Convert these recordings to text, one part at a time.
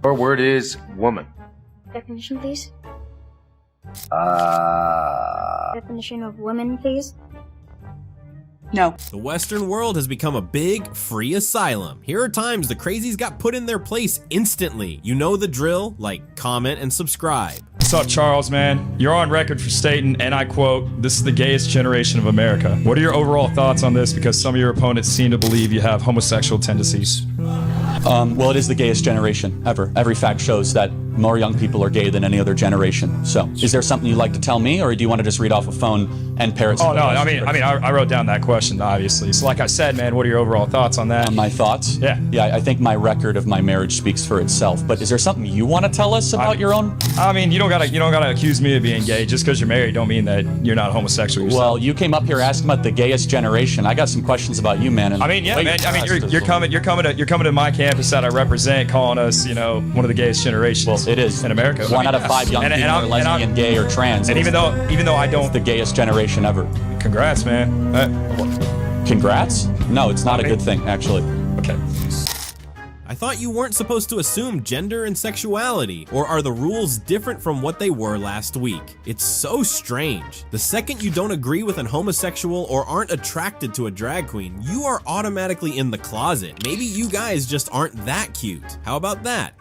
Our word is woman. Definition, please. Definition of woman, please. No. The Western world has become a big, free asylum. Here are times the crazies got put in their place instantly. You know the drill, like, comment, and subscribe. What's up, Charles, man? You're on record for stating, and I quote, "This is the gayest generation of America." What are your overall thoughts on this? Because some of your opponents seem to believe you have homosexual tendencies. Well, it is the gayest generation ever. Every fact shows that more young people are gay than any other generation. So, is there something you'd like to tell me, or do you want to just read off a phone and parrot? Oh no, I wrote down that question, obviously. So, like I said, man, what are your overall thoughts on that? My thoughts? Yeah. I think my record of my marriage speaks for itself. But is there something you want to tell us about your own? I mean, you don't gotta accuse me of being gay. Just because you're married, don't mean that you're not homosexual yourself. Well, you came up here asking about the gayest generation. I got some questions about you, man. And you're coming to my campus that I represent, calling us, one of the gayest generations. Well, it is in America. 1 out of 5 young people are lesbian, gay, or trans. And even though I don't, it's the gayest generation ever. Congrats, man. Congrats? No, it's not a good thing, actually. Okay. I thought you weren't supposed to assume gender and sexuality, or are the rules different from what they were last week? It's so strange. The second you don't agree with an homosexual or aren't attracted to a drag queen, you are automatically in the closet. Maybe you guys just aren't that cute. How about that?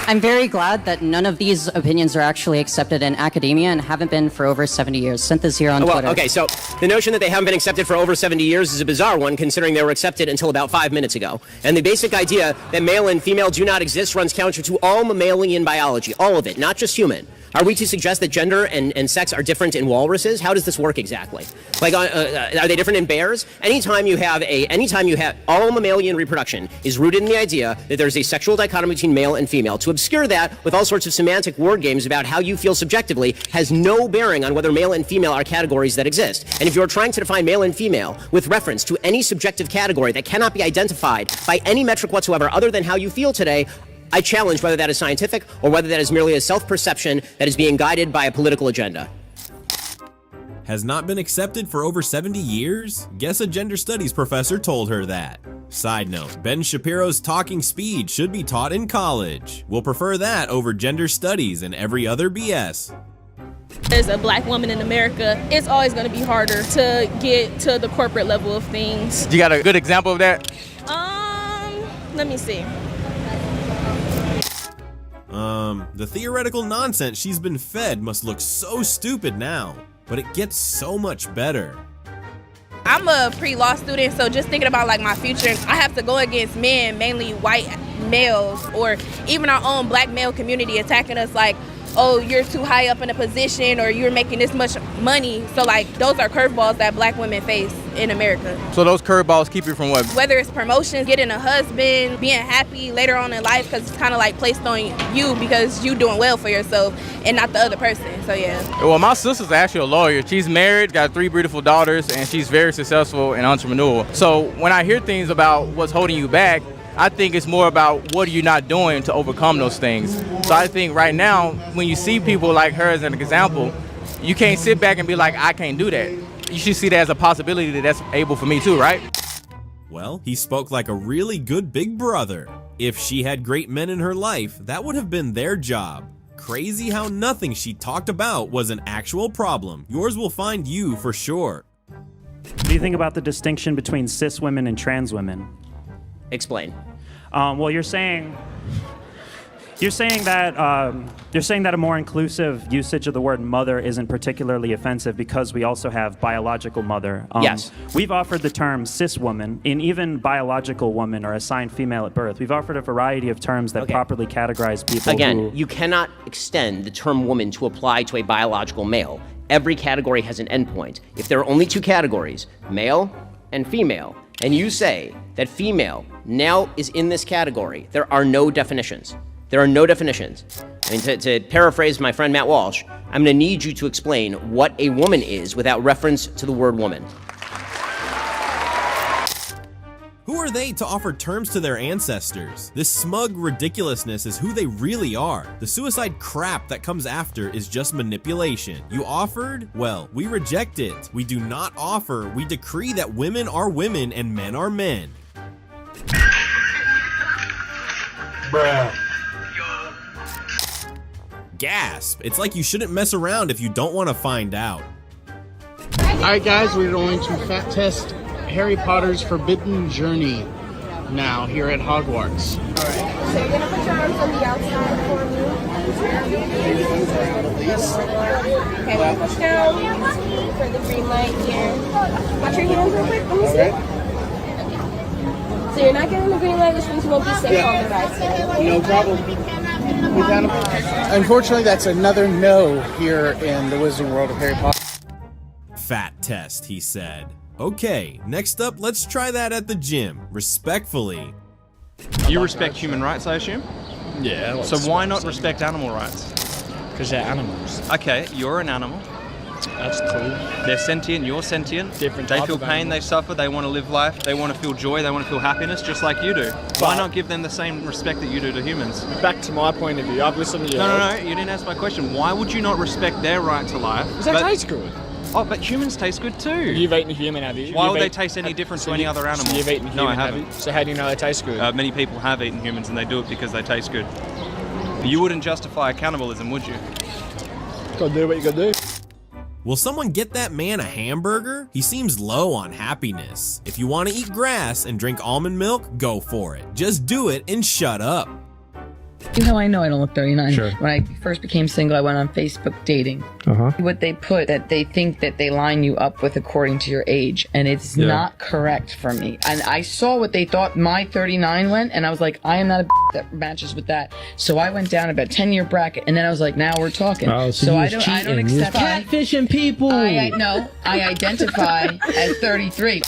I'm very glad that none of these opinions are actually accepted in academia and haven't been for over 70 years. Sent this here on Twitter. Okay, so the notion that they haven't been accepted for over 70 years is a bizarre one, considering they were accepted until about 5 minutes ago. And the basic idea that male and female do not exist runs counter to all mammalian biology, all of it, not just human. Are we to suggest that gender and sex are different in walruses? How does this work exactly? Like, are they different in bears? Anytime you have all mammalian reproduction is rooted in the idea that there's a sexual dichotomy between male and female. To obscure that with all sorts of semantic word games about how you feel subjectively has no bearing on whether male and female are categories that exist. And if you're trying to define male and female with reference to any subjective category that cannot be identified by any metric whatsoever other than how you feel today, I challenge whether that is scientific or whether that is merely a self-perception that is being guided by a political agenda. Has not been accepted for over 70 years? Guess a gender studies professor told her that. Side note, Ben Shapiro's talking speed should be taught in college. We'll prefer that over gender studies and every other BS. As a black woman in America, it's always going to be harder to get to the corporate level of things. You got a good example of that? Let me see. The theoretical nonsense she's been fed must look so stupid now, but it gets so much better. I'm a pre-law student, so just thinking about like my future, I have to go against men, mainly white males, or even our own black male community attacking us like, oh, you're too high up in a position or you're making this much money. So like those are curveballs that black women face in America. So those curveballs keep you from what? Whether it's promotions, getting a husband, being happy later on in life, because it's kind of like placed on you because you doing well for yourself and not the other person. So yeah. Well, my sister's actually a lawyer. She's married, got 3 beautiful daughters, and she's very successful and entrepreneurial. So when I hear things about what's holding you back, I think it's more about what are you not doing to overcome those things. So I think right now, when you see people like her as an example, you can't sit back and be like, I can't do that. You should see that as a possibility that that's able for me too, right? Well, he spoke like a really good big brother. If she had great men in her life, that would have been their job. Crazy how nothing she talked about was an actual problem. Yours will find you for sure. What do you think about the distinction between cis women and trans women? Explain. Well, you're saying that a more inclusive usage of the word mother isn't particularly offensive because we also have biological mother. Yes. We've offered the term cis woman, and even biological woman or assigned female at birth. We've offered a variety of terms that properly categorize people. Again, you cannot extend the term woman to apply to a biological male. Every category has an endpoint. If there are only 2 categories, male and female, and you say that female now is in this category, there are no definitions. There are no definitions. I mean, to paraphrase my friend Matt Walsh, I'm gonna need you to explain what a woman is without reference to the word woman. Who are they to offer terms to their ancestors? This smug ridiculousness is who they really are. The suicide crap that comes after is just manipulation. You offered? Well, we reject it. We do not offer. We decree that women are women and men are men. Bruh. Gasp! It's like you shouldn't mess around if you don't want to find out. Alright guys, we're going to fat test Harry Potter's Forbidden Journey now here at Hogwarts. So you're gonna put your arms on the outside for me. Okay, we'll push down for the green light here. Watch your hands real quick. Let me see. So you're not getting the green light, which means you won't be safe on the right side. No problem. Unfortunately, that's another no here in the Wizarding World of Harry Potter. Fat test, he said. Okay, next up, let's try that at the gym, respectfully. You respect human rights, I assume? Yeah. So why not respect animal rights? Because they're animals. Okay, you're an animal. That's cool. They're sentient, you're sentient. Different They type feel of pain, animal. they suffer, they want to live life, they want to feel joy, they want to feel happiness, just like you do. Why not give them the same respect that you do to humans? Back to my point of view, I've listened to you. No, you didn't answer my question. Why would you not respect their right to life? Because that tastes good. Oh, but humans taste good too. You've eaten a human, have you? Why would they taste any different to any other animal? So you've eaten a human, no, I haven't. have you? So how do you know they taste good? Many people have eaten humans and they do it because they taste good. You wouldn't justify cannibalism, would you? Gotta do what you gotta do. Will someone get that man a hamburger? He seems low on happiness. If you want to eat grass and drink almond milk, go for it. Just do it and shut up. You know how I know I don't look 39? Sure. When I first became single, I went on Facebook dating. What they put, that they think that they line you up with according to your age, and it's not correct for me. And I saw what they thought my 39 went, and I was like, I am not a that matches with that. So I went down about 10-year bracket, and then I was like, now we're talking. Oh, so I don't accept catfishing people. I identify as 33.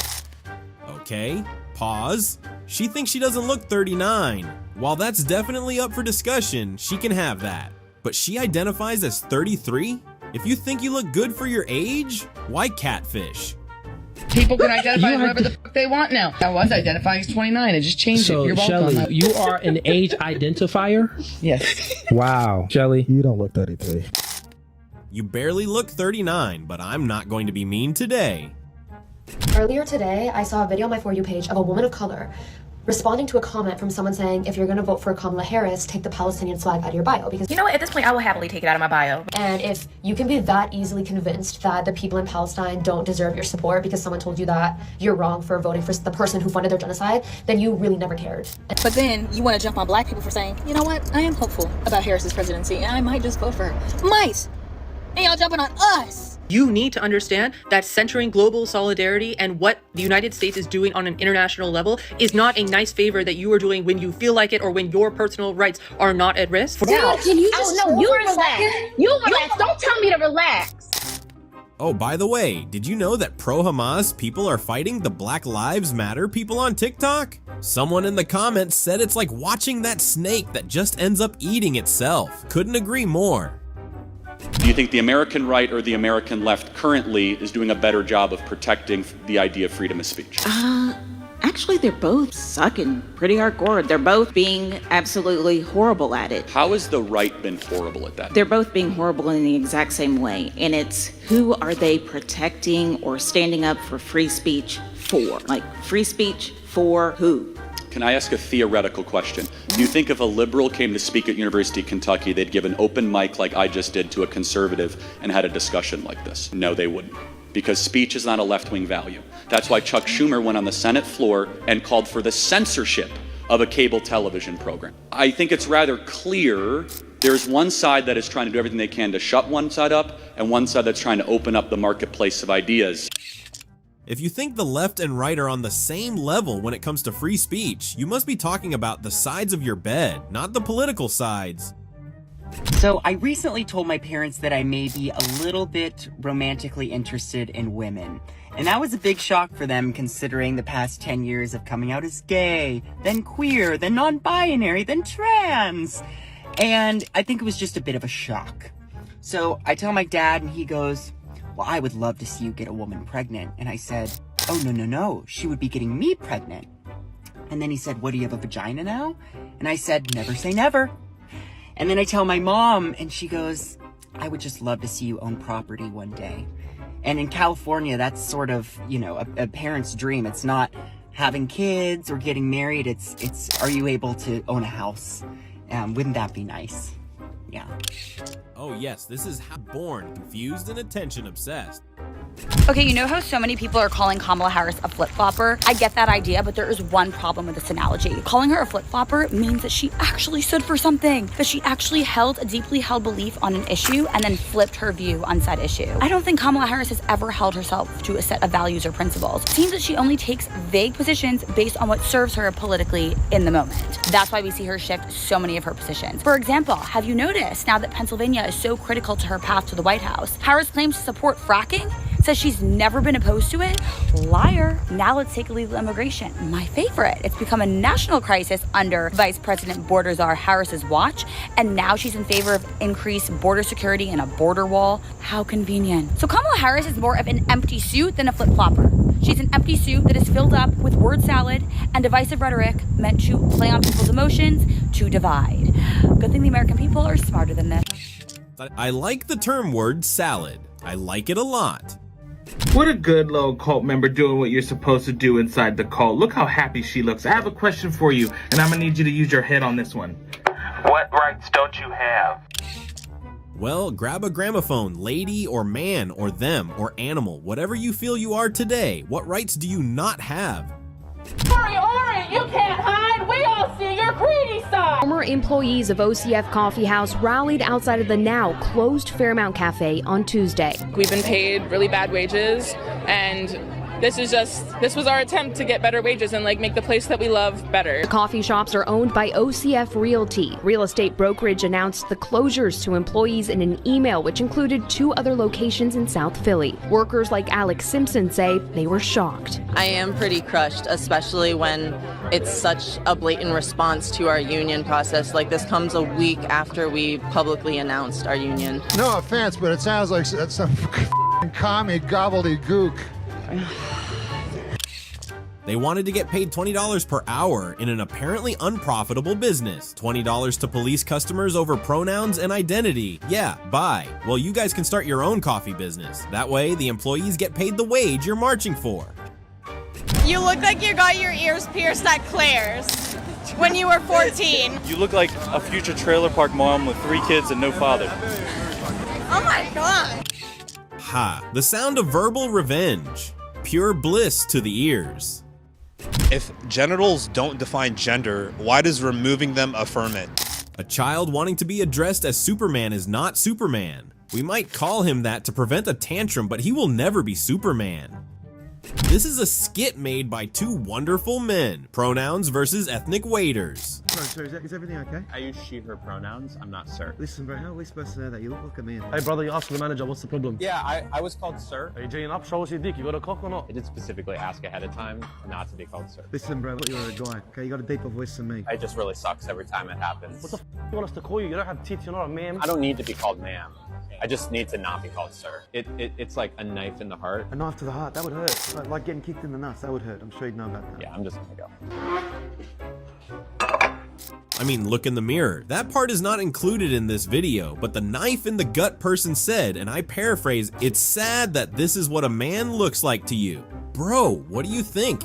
Okay, pause. She thinks she doesn't look 39. While that's definitely up for discussion, she can have that. But she identifies as 33? If you think you look good for your age, why catfish? People can identify whatever the fuck they want now. I was identifying as 29. I just changed it. You're welcome. Shelly, you are an age identifier? Yes. Wow. Shelly, you don't look 33. You barely look 39, but I'm not going to be mean today. Earlier today, I saw a video on my For You page of a woman of color responding to a comment from someone saying, if you're going to vote for Kamala Harris, take the Palestinian flag out of your bio. Because you know what, at this point, I will happily take it out of my bio. And if you can be that easily convinced that the people in Palestine don't deserve your support because someone told you that you're wrong for voting for the person who funded their genocide, then you really never cared. But then you want to jump on black people for saying, you know what, I am hopeful about Harris's presidency and I might just vote for her. Might! And y'all jumping on us! You need to understand that centering global solidarity and what the United States is doing on an international level is not a nice favor that you are doing when you feel like it or when your personal rights are not at risk. Dude, can you just you relax? You relax. Don't tell me to relax. Oh, by the way, did you know that pro-Hamas people are fighting the Black Lives Matter people on TikTok? Someone in the comments said it's like watching that snake that just ends up eating itself. Couldn't agree more. Do you think the American right or the American left currently is doing a better job of protecting the idea of freedom of speech? Actually, they're both sucking pretty hardcore. They're both being absolutely horrible at it. How has the right been horrible at that? They're both being horrible in the exact same way. And it's who are they protecting or standing up for free speech for? Like, free speech for who? Can I ask a theoretical question? Do you think if a liberal came to speak at University of Kentucky, they'd give an open mic like I just did to a conservative and had a discussion like this? No, they wouldn't. Because speech is not a left-wing value. That's why Chuck Schumer went on the Senate floor and called for the censorship of a cable television program. I think it's rather clear there's one side that is trying to do everything they can to shut one side up, and one side that's trying to open up the marketplace of ideas. If you think the left and right are on the same level when it comes to free speech, you must be talking about the sides of your bed, not the political sides. So I recently told my parents that I may be a little bit romantically interested in women. And that was a big shock for them considering the past 10 years of coming out as gay, then queer, then non-binary, then trans. And I think it was just a bit of a shock. So I tell my dad and he goes, well, I would love to see you get a woman pregnant. And I said, oh, no, she would be getting me pregnant. And then he said, what, do you have a vagina now? And I said, never say never. And then I tell my mom and she goes, I would just love to see you own property one day. And in California, that's sort of, you know, a parent's dream. It's not having kids or getting married. It's are you able to own a house? Wouldn't that be nice? Yeah. Oh yes, this is how born, confused, and attention obsessed. Okay, you know how so many people are calling Kamala Harris a flip-flopper? I get that idea, but there is one problem with this analogy. Calling her a flip-flopper means that she actually stood for something, that she actually held a deeply held belief on an issue and then flipped her view on said issue. I don't think Kamala Harris has ever held herself to a set of values or principles. It seems that she only takes vague positions based on what serves her politically in the moment. That's why we see her shift so many of her positions. For example, have you noticed now that Pennsylvania is so critical to her path to the White House, Harris claims to support fracking, says she's never been opposed to it? Liar. Now let's take illegal immigration. My favorite. It's become a national crisis under Vice President Border Czar Harris's watch, and now she's in favor of increased border security and a border wall. How convenient. So Kamala Harris is more of an empty suit than a flip-flopper. She's an empty suit that is filled up with word salad and divisive rhetoric meant to play on people's emotions to divide. Good thing the American people are smarter than this. I like the term word salad. I like it a lot. What a good little cult member doing what you're supposed to do inside the cult. Look how happy she looks. I have a question for you, and I'm gonna need you to use your head on this one. What rights don't you have? Well, grab a gramophone, lady or man or them or animal, whatever you feel you are today. What rights do you not have? Ori, you can't hide. We all see your greedy side. Former employees of OCF Coffee House rallied outside of the now closed Fairmount Cafe on Tuesday. We've been paid really bad wages, and this was our attempt to get better wages and make the place that we love better. The coffee shops are owned by OCF Realty. Real estate brokerage announced the closures to employees in an email which included 2 other locations in South Philly. Workers like Alex Simpson say they were shocked. I am pretty crushed, especially when it's such a blatant response to our union process. This comes a week after we publicly announced our union. No offense, but it sounds like some commie gobbledygook. They wanted to get paid $20 per hour in an apparently unprofitable business. $20 to police customers over pronouns and identity. Yeah, bye. Well, you guys can start your own coffee business. That way, the employees get paid the wage you're marching for. You look like you got your ears pierced at Claire's when you were 14. You look like a future trailer park mom with 3 kids and no father. Oh my God. Ha, the sound of verbal revenge. Pure bliss to the ears. If genitals don't define gender, why does removing them affirm it? A child wanting to be addressed as Superman is not Superman. We might call him that to prevent a tantrum, but he will never be Superman. This is a skit made by 2 wonderful men. Pronouns versus ethnic waiters. Sorry, is everything okay? I use she, her pronouns. I'm not sir. Listen, bro, how are we supposed to know that? You look like a man. Hey, brother, you asked the manager, what's the problem? Yeah, I was called sir. Are you doing up? Show us your dick. You got a cock or not? I did specifically ask ahead of time not to be called sir. Listen, bro, you're a guy, okay? You got a deeper voice than me. It just really sucks every time it happens. What the f you want us to call you? You don't have teeth, you're not a man. I don't need to be called ma'am. I just need to not be called sir. It's like a knife in the heart. A knife to the heart, that would hurt. Like getting kicked in the nuts, that would hurt. I'm sure you'd know about that. Yeah, I'm just gonna go. I mean, look in the mirror. That part is not included in this video, but the knife in the gut person said, and I paraphrase, it's sad that this is what a man looks like to you. Bro, what do you think?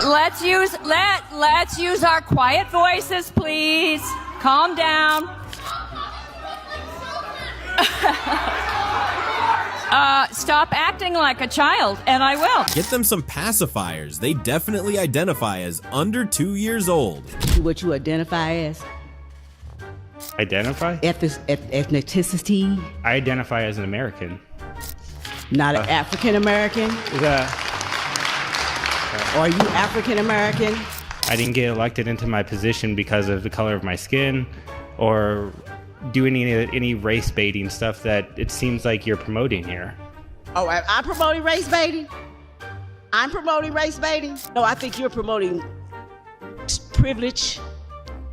Let's use our quiet voices, please. Calm down. Stop acting like a child, and I will. Get them some pacifiers. They definitely identify as under 2 years old. What you identify as? Identify? Ethnicity? I identify as an American. Not an African American? Or are you African American? I didn't get elected into my position because of the color of my skin or do any race baiting stuff that it seems like you're promoting here. Oh, I'm promoting race baiting? I'm promoting race baiting? No, I think you're promoting privilege,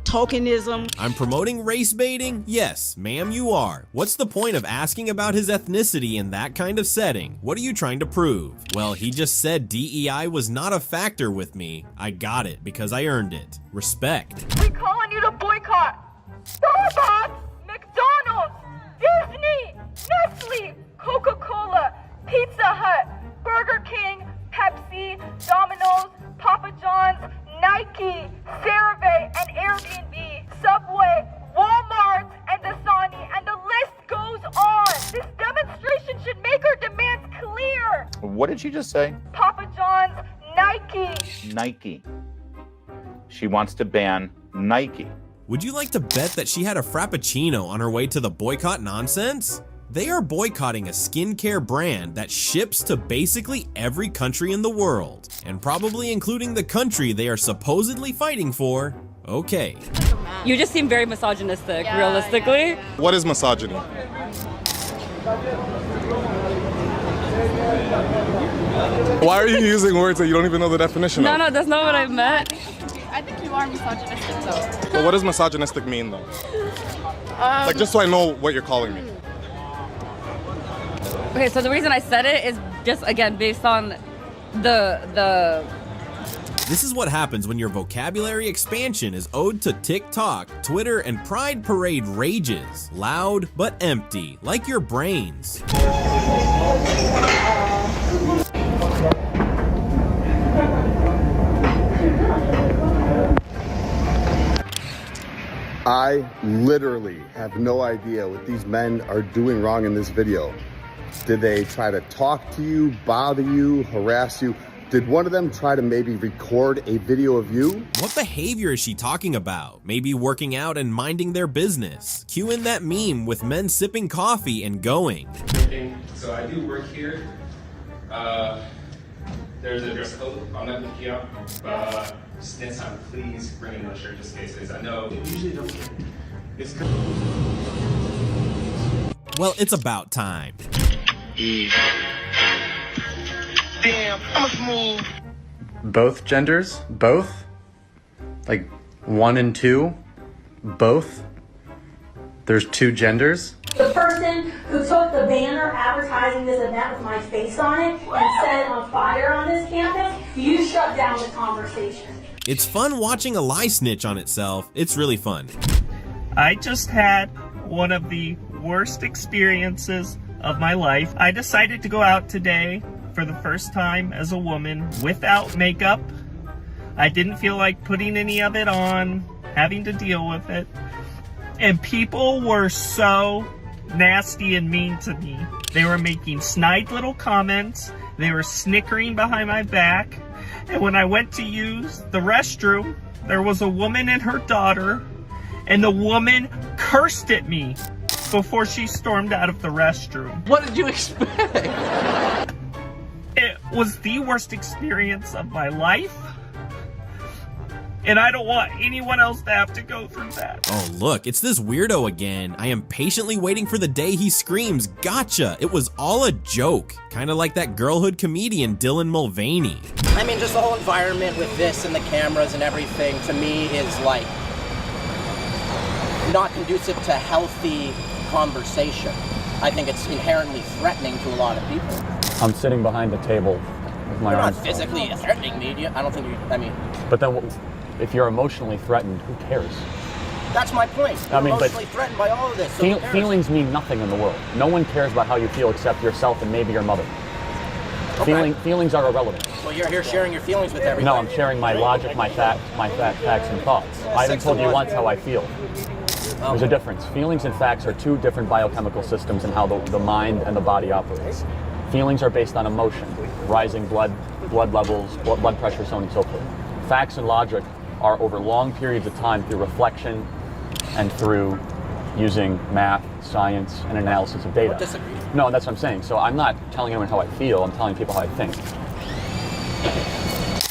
tokenism. I'm promoting race baiting? Yes, ma'am, you are. What's the point of asking about his ethnicity in that kind of setting? What are you trying to prove? Well, he just said DEI was not a factor with me. I got it because I earned it. Respect. We calling you to boycott Starbucks, McDonald's, Disney, Nestle, Coca-Cola, Pizza Hut, Burger King, Pepsi, Domino's, Papa John's, Nike, CeraVe, and Airbnb, Subway, Walmart, and Dasani, and What did she just say? Papa John's Nike. Nike. She wants to ban Nike. Would you like to bet that she had a Frappuccino on her way to the boycott nonsense? They are boycotting a skincare brand that ships to basically every country in the world, and probably including the country they are supposedly fighting for. Okay. You just seem very misogynistic, realistically. What is misogyny? Why are you using words that you don't even know the definition of? No, that's not what I meant. I think you are misogynistic, though. But what does misogynistic mean, though? Like, just so I know what you're calling me. Okay, so the reason I said it is just, again, based on the This is what happens when your vocabulary expansion is owed to TikTok, Twitter, and Pride Parade rages. Loud but empty, like your brains. I literally have no idea what these men are doing wrong in this video. Did they try to talk to you, bother you, harass you? Did one of them try to maybe record a video of you? What behavior is she talking about? Maybe working out and minding their business. Cue in that meme with men sipping coffee and going. So I do work here. There's a dress code. I'm not picking up. But just next time, please bring in a shirt just in case. Because I know it usually don't. It's Well, it's about time. Damn, I'm smooth. Both genders? Both? Like 1 and 2? Both? There's 2 genders? The person who took the banner advertising this event with my face on it and set it on fire on this campus, you shut down the conversation. It's fun watching a lie snitch on itself. It's really fun. I just had one of the worst experiences of my life. I decided to go out today for the first time as a woman without makeup. I didn't feel like putting any of it on, having to deal with it. And people were so nasty and mean to me. They were making snide little comments. They were snickering behind my back. And when I went to use the restroom, there was a woman and her daughter, and the woman cursed at me before she stormed out of the restroom. What did you expect? It was the worst experience of my life. And I don't want anyone else to have to go through that. Oh look, it's this weirdo again. I am patiently waiting for the day he screams, "Gotcha!" It was all a joke. Kinda like that girlhood comedian Dylan Mulvaney. I mean, just the whole environment with this and the cameras and everything, to me, is like not conducive to healthy conversation. I think it's inherently threatening to a lot of people. I'm sitting behind the table with my arms. You're not physically threatening me. I don't think you, I mean. But then if you're emotionally threatened, who cares? That's my point. You're emotionally threatened by all of this. So feelings mean nothing in the world. No one cares about how you feel except yourself and maybe your mother. Okay. Feelings are irrelevant. Well, you're here sharing your feelings with everybody. No, I'm sharing my logic, my facts and thoughts. I haven't told you once how I feel. There's a difference. Feelings and facts are 2 different biochemical systems in how the mind and the body operates. Feelings are based on emotion, rising blood levels, blood pressure, so on and so forth. Facts and logic are over long periods of time through reflection and through using math, science, and analysis of data. Disagree. No, that's what I'm saying. So I'm not telling anyone how I feel, I'm telling people how I think.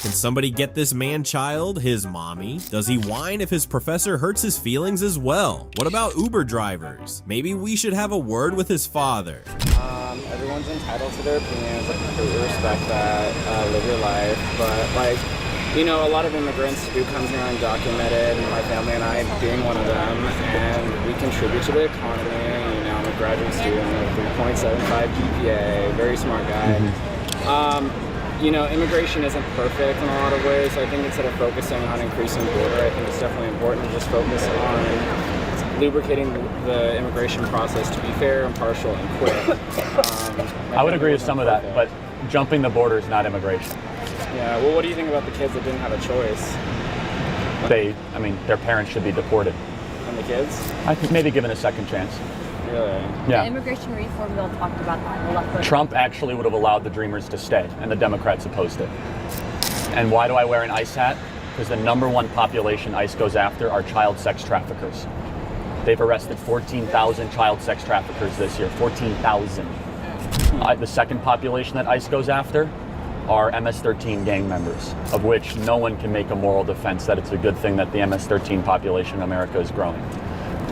Can somebody get this man-child, his mommy? Does he whine if his professor hurts his feelings as well? What about Uber drivers? Maybe we should have a word with his father. Everyone's entitled to their opinions. I completely respect that. Live your life. But, like, you know, a lot of immigrants do come here undocumented, and my family and I being one of them, and we contribute to the economy. You know, I'm a graduate student with 3.75 GPA, very smart guy. You know, immigration isn't perfect in a lot of ways, so I think instead of focusing on increasing border, I think it's definitely important to just focus on lubricating the immigration process to be fair, impartial, and quick. I would agree with some of that, but jumping the border is not immigration. Yeah, well, what do you think about the kids that didn't have a choice? Their parents should be deported. And the kids? I think maybe given a second chance. Really? Yeah. The immigration reform bill talked about that. The left Trump actually would have allowed the Dreamers to stay, and the Democrats opposed it. And why do I wear an ICE hat? Because the #1 population ICE goes after are child sex traffickers. They've arrested 14,000 child sex traffickers this year, 14,000. The second population that ICE goes after are MS-13 gang members, of which no one can make a moral defense that it's a good thing that the MS-13 population in America is growing.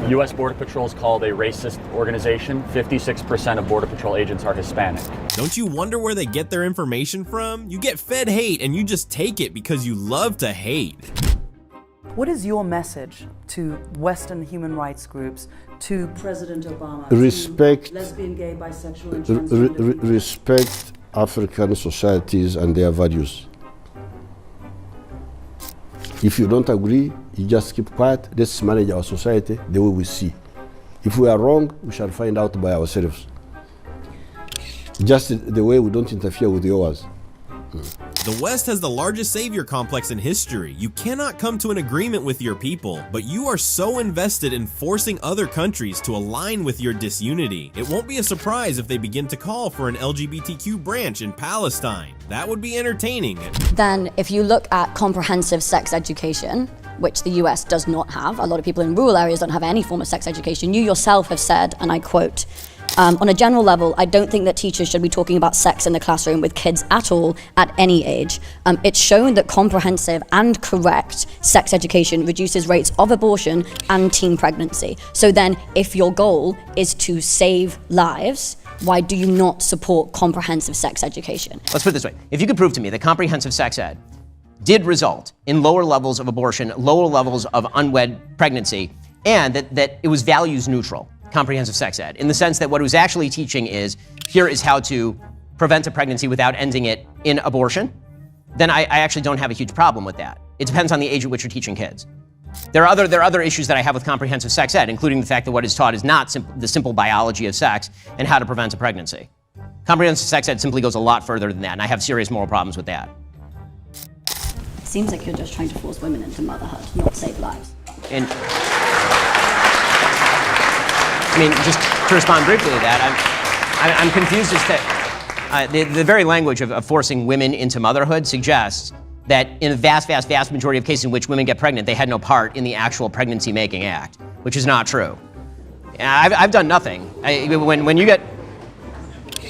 U.S. Border Patrol is called a racist organization. 56% of Border Patrol agents are Hispanic. Don't you wonder where they get their information from? You get fed hate and you just take it because you love to hate. What is your message to Western human rights groups, to President Obama, Respect, to lesbian, gay, bisexual, and transgender? Respect African societies and their values. If you don't agree, you just keep quiet. Let's manage our society the way we see. If we are wrong, we shall find out by ourselves. Just the way we don't interfere with yours. The West has the largest savior complex in history. You cannot come to an agreement with your people, but you are so invested in forcing other countries to align with your disunity. It won't be a surprise if they begin to call for an LGBTQ branch in Palestine. That would be entertaining. Then if you look at comprehensive sex education, which the US does not have, a lot of people in rural areas don't have any form of sex education. You yourself have said, and I quote, on a general level, I don't think that teachers should be talking about sex in the classroom with kids at all, at any age. It's shown that comprehensive and correct sex education reduces rates of abortion and teen pregnancy. So then, if your goal is to save lives, why do you not support comprehensive sex education? Let's put it this way. If you could prove to me that comprehensive sex ed did result in lower levels of abortion, lower levels of unwed pregnancy, and that it was values neutral, comprehensive sex ed, in the sense that what it was actually teaching is, here is how to prevent a pregnancy without ending it in abortion, then I actually don't have a huge problem with that. It depends on the age at which you're teaching kids. There are other issues that I have with comprehensive sex ed, including the fact that what is taught is not the simple biology of sex and how to prevent a pregnancy. Comprehensive sex ed simply goes a lot further than that, and I have serious moral problems with that. It seems like you're just trying to force women into motherhood, not save lives. And I mean, just to respond briefly to that, I'm confused as to the very language of forcing women into motherhood suggests that in a vast majority of cases in which women get pregnant, they had no part in the actual pregnancy-making act, which is not true. I've done nothing. When you get,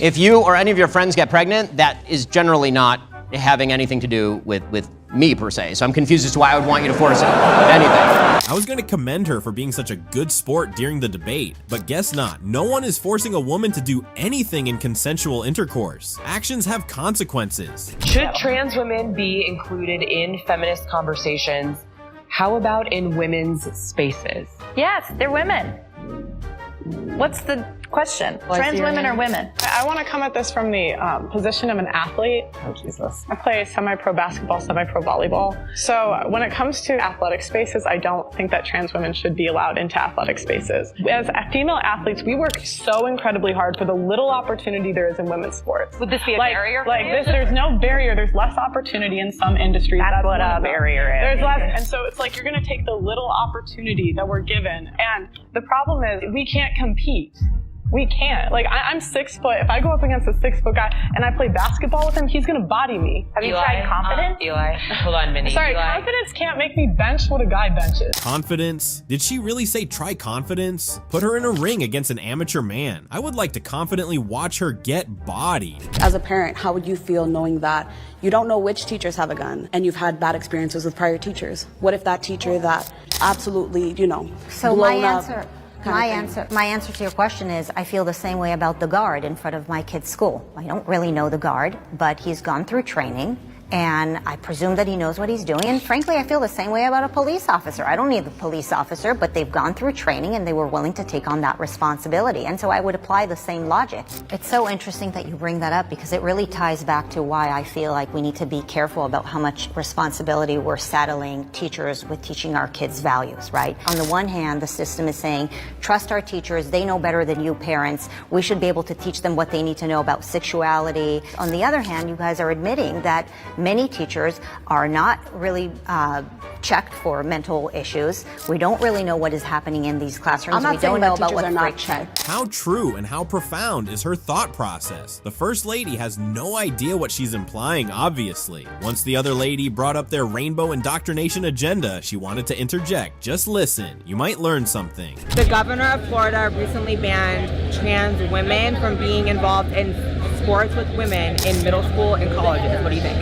if you or any of your friends get pregnant, that is generally not having anything to do with me per se. So I'm confused as to why I would want you to force anything. I was going to commend her for being such a good sport during the debate, but guess not. No one is forcing a woman to do anything in consensual intercourse. Actions have consequences. Should trans women be included in feminist conversations? How about in women's spaces? Yes, they're women. What's the question? Trans women are women. I want to come at this from the position of an athlete. Oh, Jesus. I play semi-pro basketball, semi-pro volleyball. So when it comes to athletic spaces, I don't think that trans women should be allowed into athletic spaces. As female athletes, we work so incredibly hard for the little opportunity there is in women's sports. Would this be a barrier for you? There's no barrier. There's less opportunity in some industries. That's what a barrier is. There's less, and so it's like you're going to take the little opportunity that we're given, and the problem is we can't compete. We can't. Like, I'm 6 foot. If I go up against a 6 foot guy and I play basketball with him, he's going to body me. Have you tried confidence? Eli, hold on, Minnie. Sorry, Eli. confidence can't make me bench what a guy benches. Confidence? Did she really say try confidence? Put her in a ring against an amateur man. I would like to confidently watch her get bodied. As a parent, how would you feel knowing that you don't know which teachers have a gun and you've had bad experiences with prior teachers? What if that teacher that absolutely, So my answer to your question is I feel the same way about the guard in front of my kid's school. I don't really know the guard, but he's gone through training, and I presume that he knows what he's doing. And frankly, I feel the same way about a police officer. I don't need the police officer, but they've gone through training and they were willing to take on that responsibility. And so I would apply the same logic. It's so interesting that you bring that up because it really ties back to why I feel like we need to be careful about how much responsibility we're saddling teachers with teaching our kids values, right? On the one hand, the system is saying, trust our teachers, they know better than you parents. We should be able to teach them what they need to know about sexuality. On the other hand, you guys are admitting that Many teachers are not really checked for mental issues. We don't really know what is happening in these classrooms. I'm not We don't saying know that about teachers what are not checked. How true and how profound is her thought process? The First Lady has no idea what she's implying, obviously. Once the other lady brought up their rainbow indoctrination agenda, she wanted to interject. Just listen, you might learn something. The governor of Florida recently banned trans women from being involved in sports with women in middle school and colleges. What do you think?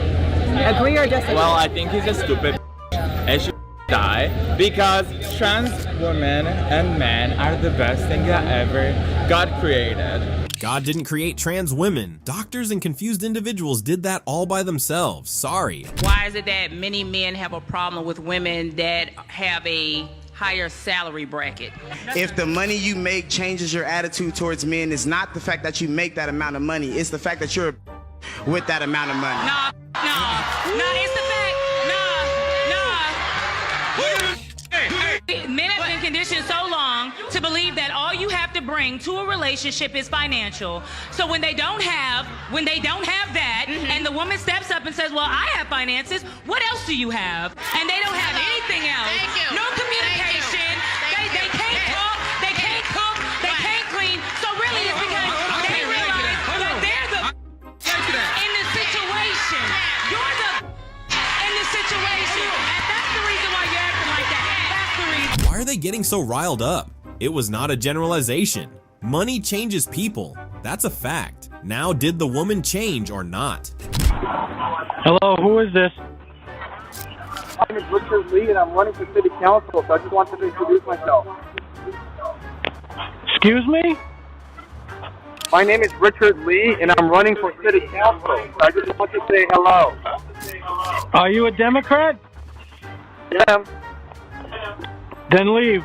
Agree or disagree? Well, I think he's a stupid and should die, because trans women and men are the best thing that ever God created. God didn't create trans women. Doctors and confused individuals did that all by themselves. Sorry. Why is it that many men have a problem with women that have a higher salary bracket? If the money you make changes your attitude towards men, it's not the fact that you make that amount of money, it's the fact that you're with that amount of money. No, it's the fact. Men have been conditioned so long to believe that all you have to bring to a relationship is financial. So when they don't have that, and the woman steps up and says, well, I have finances, what else do you have? And they don't have anything else. No communication. They can't talk, they can't cook, they can't clean. So really it's because they realize that they're the in the situation. You're the in the situation. And that's the reason why you're acting like that. That's the reason. Why are they getting so riled up? It was not a generalization. Money changes people. That's a fact. Now, did the woman change or not? Hello, who is this? My name is Richard Lee, and I'm running for city council, so I just wanted to introduce myself. Excuse me? My name is Richard Lee, and I'm running for city council, so I just want to say hello. Are you a Democrat? Yeah. Then leave.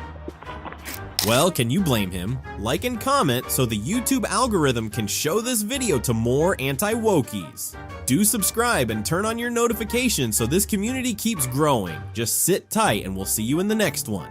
Well, can you blame him? Like and comment so the YouTube algorithm can show this video to more anti-wokies. Do subscribe and turn on your notifications so this community keeps growing. Just sit tight and we'll see you in the next one.